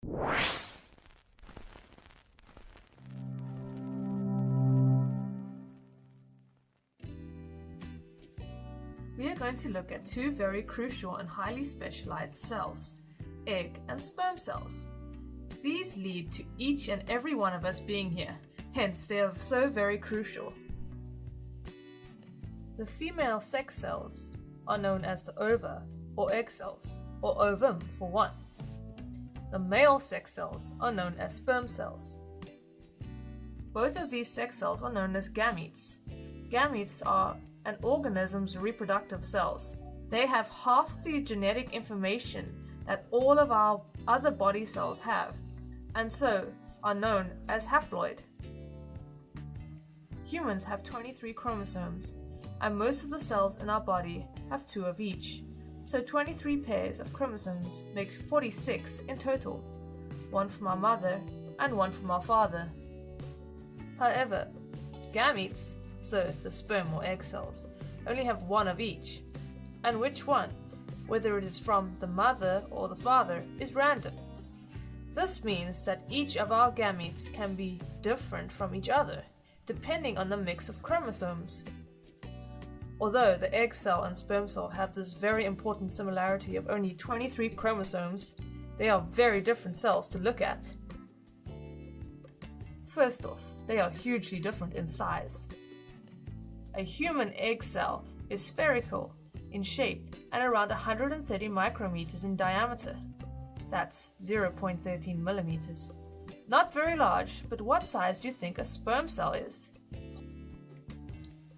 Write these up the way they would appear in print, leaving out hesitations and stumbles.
We are going to look at two very crucial and highly specialized cells, egg and sperm cells. These lead to each and every one of us being here, hence they are so very crucial. The female sex cells are known as the ova or egg cells, or ovum for one. The male sex cells are known as sperm cells. Both of these sex cells are known as gametes. Gametes are an organism's reproductive cells. They have half the genetic information that all of our other body cells have, and so are known as haploid. Humans have 23 chromosomes, and most of the cells in our body have 2 of each. So 23 pairs of chromosomes make 46 in total, one from our mother and one from our father. However, gametes, so the sperm or egg cells, only have 1 of each, and which one, whether it is from the mother or the father, is random. This means that each of our gametes can be different from each other, depending on the mix of chromosomes. Although the egg cell and sperm cell have this very important similarity of only 23 chromosomes, they are very different cells to look at. First off, they are hugely different in size. A human egg cell is spherical in shape and around 130 micrometers in diameter. That's 0.13 millimeters. Not very large, but what size do you think a sperm cell is?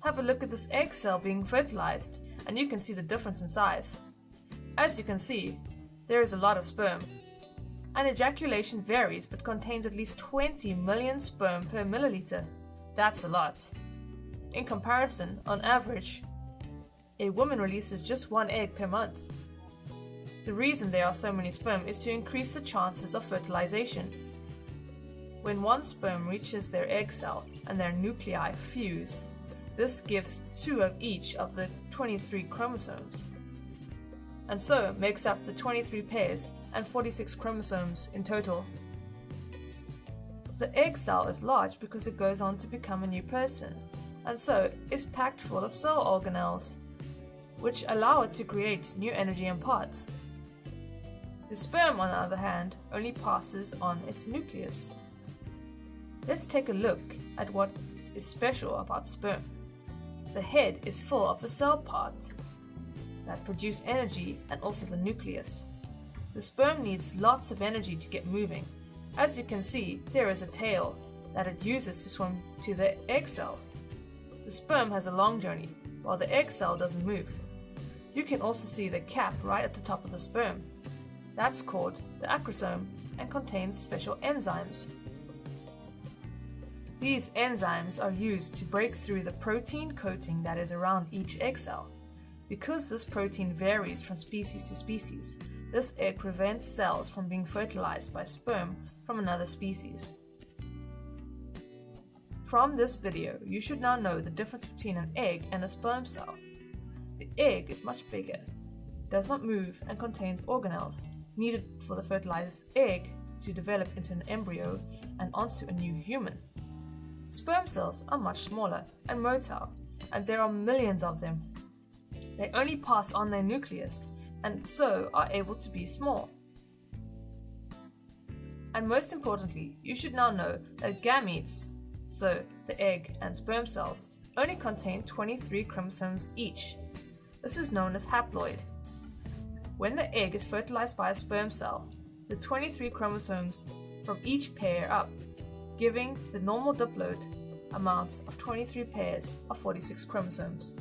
Have a look at this egg cell being fertilized, and you can see the difference in size. As you can see, there is a lot of sperm. And ejaculation varies but contains at least 20 million sperm per milliliter. That's a lot. In comparison, on average, a woman releases just 1 egg per month. The reason there are so many sperm is to increase the chances of fertilization. When one sperm reaches their egg cell and their nuclei fuse, this gives 2 of each of the 23 chromosomes, and so makes up the 23 pairs and 46 chromosomes in total. The egg cell is large because it goes on to become a new person, and so is packed full of cell organelles, which allow it to create new energy and parts. The sperm, on the other hand, only passes on its nucleus. Let's take a look at what is special about sperm. The head is full of the cell parts that produce energy and also the nucleus. The sperm needs lots of energy to get moving. As you can see, there is a tail that it uses to swim to the egg cell. The sperm has a long journey, while the egg cell doesn't move. You can also see the cap right at the top of the sperm. That's called the acrosome and contains special enzymes. These enzymes are used to break through the protein coating that is around each egg cell. Because this protein varies from species to species, this egg prevents cells from being fertilized by sperm from another species. From this video, you should now know the difference between an egg and a sperm cell. The egg is much bigger, does not move, and contains organelles needed for the fertilized egg to develop into an embryo and onto a new human. Sperm cells are much smaller and motile, and there are millions of them. They only pass on their nucleus, and so are able to be small. And most importantly, you should now know that gametes, so the egg and sperm cells, only contain 23 chromosomes each. This is known as haploid. When the egg is fertilized by a sperm cell, the 23 chromosomes from each pair up, giving the normal diploid amount of 23 pairs of 46 chromosomes.